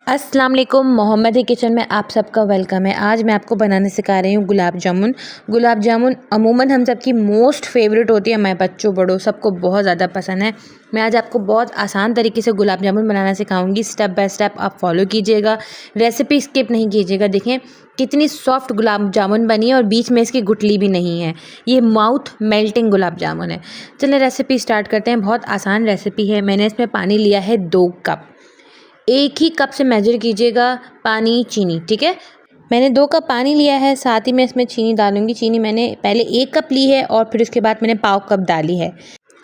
अस्सलाम वालेकुम, मोहम्मदी किचन में आप सबका वेलकम है। आज मैं आपको बनाने सिखा रही हूँ गुलाब जामुन। गुलाब जामुन अमूमन हम सबकी मोस्ट फेवरेट होती है, हमारे बच्चों बड़ों सबको बहुत ज़्यादा पसंद है। मैं आज आपको बहुत आसान तरीके से गुलाब जामुन बनाना सिखाऊंगी। स्टेप बाय स्टेप आप फॉलो कीजिएगा, रेसिपी स्किप नहीं कीजिएगा। देखें कितनी सॉफ्ट गुलाब जामुन बनी है और बीच में इसकी गुठली भी नहीं है। ये माउथ मेल्टिंग गुलाब जामुन है। चलिए रेसिपी स्टार्ट करते हैं। बहुत आसान रेसिपी है। मैंने इसमें पानी लिया है 2 कप। एक ही कप से मेजर कीजिएगा पानी चीनी, ठीक है। मैंने 2 कप पानी लिया है, साथ ही मैं इसमें चीनी डालूंगी। चीनी मैंने पहले 1 कप ली है और फिर उसके बाद मैंने पाव कप डाली है।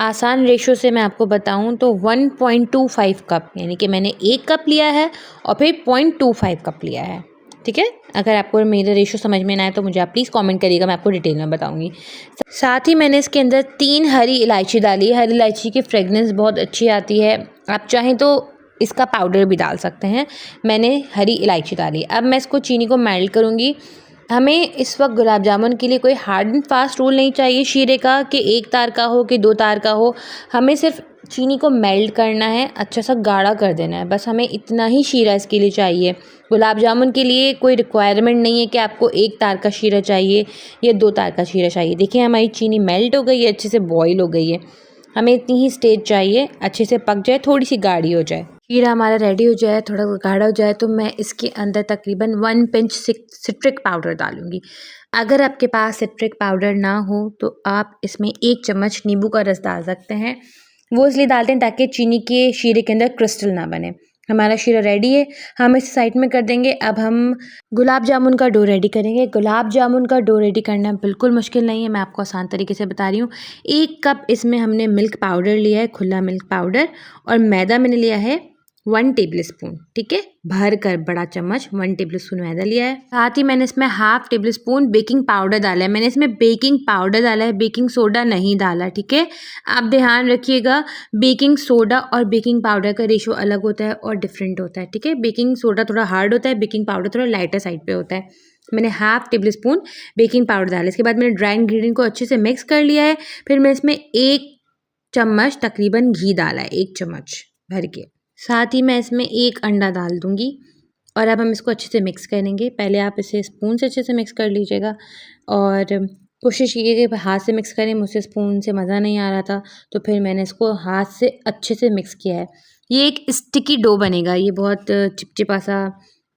आसान रेशो से मैं आपको बताऊं तो 1.25 कप, यानी कि मैंने 1 कप लिया है और फिर 0.25 कप लिया है, ठीक है। अगर आपको मेरा रेशो समझ में ना आए तो मुझे आप प्लीज़ कमेंट करिएगा, मैं आपको डिटेल में बताऊंगी। साथ ही मैंने इसके अंदर 3 हरी इलायची डाली है। हरी इलायची की फ्रेगनेंस बहुत अच्छी आती है, आप चाहें तो इसका पाउडर भी डाल सकते हैं। मैंने हरी इलायची डाली। अब मैं इसको चीनी को मेल्ट करूँगी। हमें इस वक्त गुलाब जामुन के लिए कोई हार्ड एंड फास्ट रूल नहीं चाहिए शीरे का कि 1 तार का हो कि 2 तार का हो। हमें सिर्फ चीनी को मेल्ट करना है, अच्छा सा गाढ़ा कर देना है, बस हमें इतना ही शीरा इसके लिए चाहिए। गुलाब जामुन के लिए कोई रिक्वायरमेंट नहीं है कि आपको 1 तार का शीरा चाहिए या 2 तार का शीरा चाहिए। देखिए हमारी चीनी मेल्ट हो गई है, अच्छे से बॉईल हो गई है। हमें इतनी ही स्टेज चाहिए, अच्छे से पक जाए, थोड़ी सी गाढ़ी हो जाए। शीरा हमारा रेडी हो जाए, थोड़ा गाढ़ा हो जाए तो मैं इसके अंदर तकरीबन 1 पिंच सिट्रिक पाउडर डालूंगी। अगर आपके पास सिट्रिक पाउडर ना हो तो आप इसमें 1 चम्मच नींबू का रस डाल सकते हैं। वो इसलिए डालते हैं ताकि चीनी के शीरे के अंदर क्रिस्टल ना बने। हमारा शीरा रेडी है, हम इस साइड में कर देंगे। अब हम गुलाब जामुन का डो रेडी करेंगे। गुलाब जामुन का डो रेडी करना बिल्कुल मुश्किल नहीं है, मैं आपको आसान तरीके से बता रही हूँ। 1 कप इसमें हमने मिल्क पाउडर लिया है, खुला मिल्क पाउडर, और मैदा मैंने लिया है 1 टेबल स्पून, ठीक है। भर कर बड़ा चम्मच 1 टेबल स्पून मैदा लिया है। साथ ही मैंने इसमें half table spoon baking powder डाला है। मैंने इसमें बेकिंग पाउडर डाला है, बेकिंग सोडा नहीं डाला, ठीक है। आप ध्यान रखिएगा, बेकिंग सोडा और बेकिंग पाउडर का रेशो अलग होता है और डिफरेंट होता है, ठीक है। बेकिंग सोडा थोड़ा हार्ड होता है, बेकिंग पाउडर थोड़ा लाइटर साइड पे होता है। मैंने half table spoon baking powder डाला। इसके बाद मैंने ड्राई इंग्रेडिएंट को अच्छे से मिक्स कर लिया है। फिर मैं इसमें 1 चम्मच तकरीबन घी डाला है, 1 चम्मच भर के। साथ ही मैं इसमें 1 अंडा डाल दूंगी और अब हम इसको अच्छे से मिक्स करेंगे। पहले आप इसे स्पून से अच्छे से मिक्स कर लीजिएगा और कोशिश कीजिए कि हाथ से मिक्स करें। मुझसे स्पून से मज़ा नहीं आ रहा था तो फिर मैंने इसको हाथ से अच्छे से मिक्स किया है। ये एक स्टिकी डो बनेगा, ये बहुत चिपचिपा सा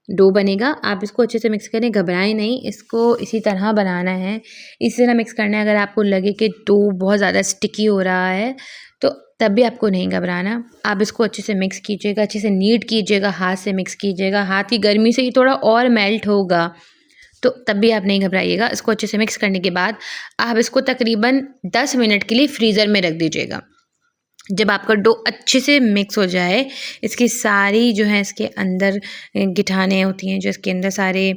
डो बनेगा। आप इसको अच्छे से मिक्स करें, घबराएं नहीं, इसको इसी तरह बनाना है, इसी तरह मिक्स करना है। अगर आपको लगे कि डो बहुत ज़्यादा स्टिकी हो रहा है तो तब भी आपको नहीं घबराना। आप इसको अच्छे से मिक्स कीजिएगा, अच्छे से नीड कीजिएगा, हाथ से मिक्स कीजिएगा। हाथ की गर्मी से ये थोड़ा और मेल्ट होगा तो तब भी आप नहीं घबराइएगा। इसको अच्छे से मिक्स करने के बाद आप इसको तकरीबन 10 मिनट के लिए फ्रीज़र में रख दीजिएगा। जब आपका डो अच्छे से मिक्स हो जाए, इसकी सारी जो है इसके अंदर गिठाने होती हैं, जो इसके अंदर सारे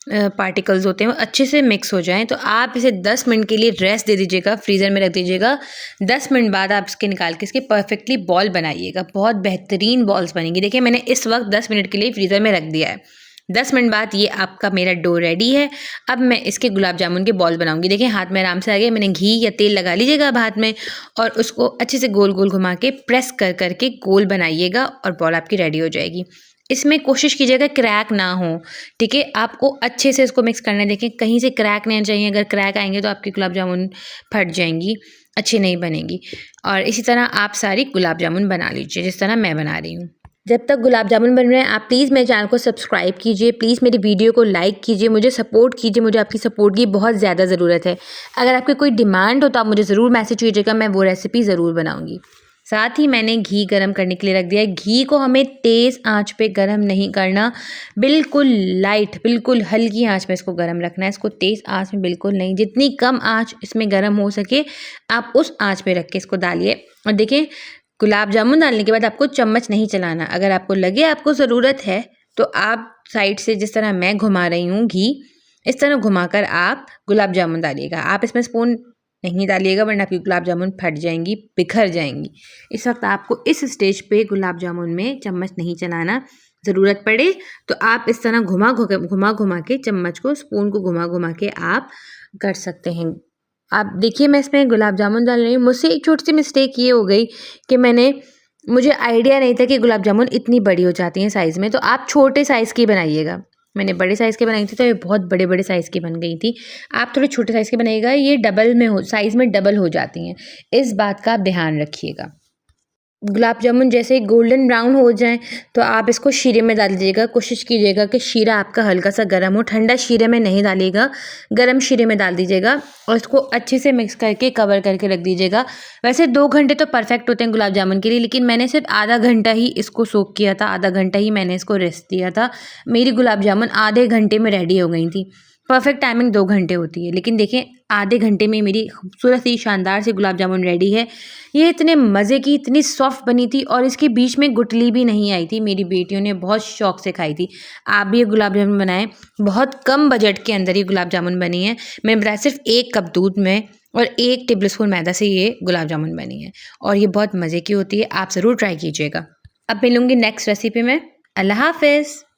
पार्टिकल्स होते हैं वो अच्छे से मिक्स हो जाएं, तो आप इसे 10 मिनट के लिए रेस्ट दे दीजिएगा, फ्रीज़र में रख दीजिएगा। 10 मिनट बाद आप इसके निकाल के इसके परफेक्टली बॉल बनाइएगा, बहुत बेहतरीन बॉल्स बनेंगी। देखिए मैंने इस वक्त 10 मिनट के लिए फ्रीज़र में रख दिया है। 10 मिनट बाद ये आपका मेरा डो रेडी है। अब मैं इसके गुलाब जामुन के बॉल बनाऊंगी। देखिए हाथ में आराम से आ गया। मैंने घी या तेल लगा लीजिएगा अब हाथ में और उसको अच्छे से गोल गोल घुमा के प्रेस कर करके गोल बनाइएगा और बॉल आपकी रेडी हो जाएगी। इसमें कोशिश कीजिएगा क्रैक ना हो, ठीक है। आपको अच्छे से इसको मिक्स करना है। देखें कहीं से क्रैक नहीं चाहिए, अगर क्रैक आएंगे तो आपकी गुलाब जामुन फट जाएंगी, अच्छी नहीं बनेगी। और इसी तरह आप सारी गुलाब जामुन बना लीजिए जिस तरह मैं बना रही हूँ। जब तक गुलाब जामुन बन रहे हैं आप प्लीज़ मेरे चैनल को सब्सक्राइब कीजिए, प्लीज़ मेरी वीडियो को लाइक कीजिए, मुझे सपोर्ट कीजिए। मुझे आपकी सपोर्ट की बहुत ज़्यादा ज़रूरत है। अगर आपकी कोई डिमांड हो तो आप मुझे ज़रूर मैसेज कीजिएगा, मैं वो रेसिपी ज़रूर बनाऊंगी। साथ ही मैंने घी गरम करने के लिए रख दिया है। घी को हमें तेज़ आंच पे गरम नहीं करना, बिल्कुल लाइट, बिल्कुल हल्की आंच में इसको गरम रखना है। इसको तेज़ आंच में बिल्कुल नहीं, जितनी कम आंच इसमें गरम हो सके आप उस आंच पे रख के इसको डालिए। और देखिए गुलाब जामुन डालने के बाद आपको चम्मच नहीं चलाना। अगर आपको लगे आपको ज़रूरत है तो आप साइड से जिस तरह मैं घुमा रही हूँ घी, इस तरह घुमाकर आप गुलाब जामुन डालिएगा। आप इसमें स्पून नहीं डालिएगा वरना आपकी गुलाब जामुन फट जाएंगी, बिखर जाएंगी। इस वक्त आपको इस स्टेज पे गुलाब जामुन में चम्मच नहीं चलाना। ज़रूरत पड़े तो आप इस तरह घुमा घुमा के चम्मच को, स्पून को घुमा घुमा के आप कर सकते हैं। आप देखिए मैं इसमें गुलाब जामुन डाल रही हूँ। मुझसे एक छोटी सी मिस्टेक ये हो गई कि मैंने मुझे आइडिया नहीं था कि गुलाब जामुन इतनी बड़ी हो जाती हैं साइज़ में, तो आप छोटे साइज़ की बनाइएगा। मैंने बड़े साइज़ की बनाई थी तो ये बहुत बड़े-बड़े साइज़ की बन गई थी। आप थोड़े छोटे साइज़ की बनाइएगा, ये डबल में हो साइज़ में डबल हो जाती हैं। इस बात का आप ध्यान रखिएगा। गुलाब जामुन जैसे ही गोल्डन ब्राउन हो जाएँ, तो आप इसको शीरे में डाल दीजिएगा। कोशिश कीजिएगा कि शीरा आपका हल्का-सा गर्म हो, ठंडा शीरे में नहीं डालिएगा, गरम शीरे में डाल दीजिएगा और इसको अच्छे से मिक्स करके कवर करके रख दीजिएगा। वैसे 2 घंटे तो परफेक्ट होते हैं गुलाब जामुन के लिए, लेकिन मैंने सिर्फ़ आधा घंटा ही इसको सोक किया था, आधा घंटा ही मैंने इसको रेस्ट दिया था। मेरी गुलाब जामुन आधे घंटे में रेडी हो गई थी। परफेक्ट टाइमिंग 2 घंटे होती है, लेकिन देखें आधे घंटे में मेरी खूबसूरत सी शानदार सी गुलाब जामुन रेडी है। ये इतने मज़े की, इतनी सॉफ्ट बनी थी और इसके बीच में गुठली भी नहीं आई थी। मेरी बेटियों ने बहुत शौक से खाई थी। आप भी ये गुलाब जामुन बनाएँ, बहुत कम बजट के अंदर ये गुलाब जामुन बनी है। मैंने बनाया सिर्फ़ 1 कप दूध में और 1 टेबलस्पून मैदा से ये गुलाब जामुन बनी है और ये बहुत मज़े की होती है। आप ज़रूर ट्राई कीजिएगा। अब मिलूँगी नेक्स्ट रेसिपी में। अल्लाह हाफ़िज़।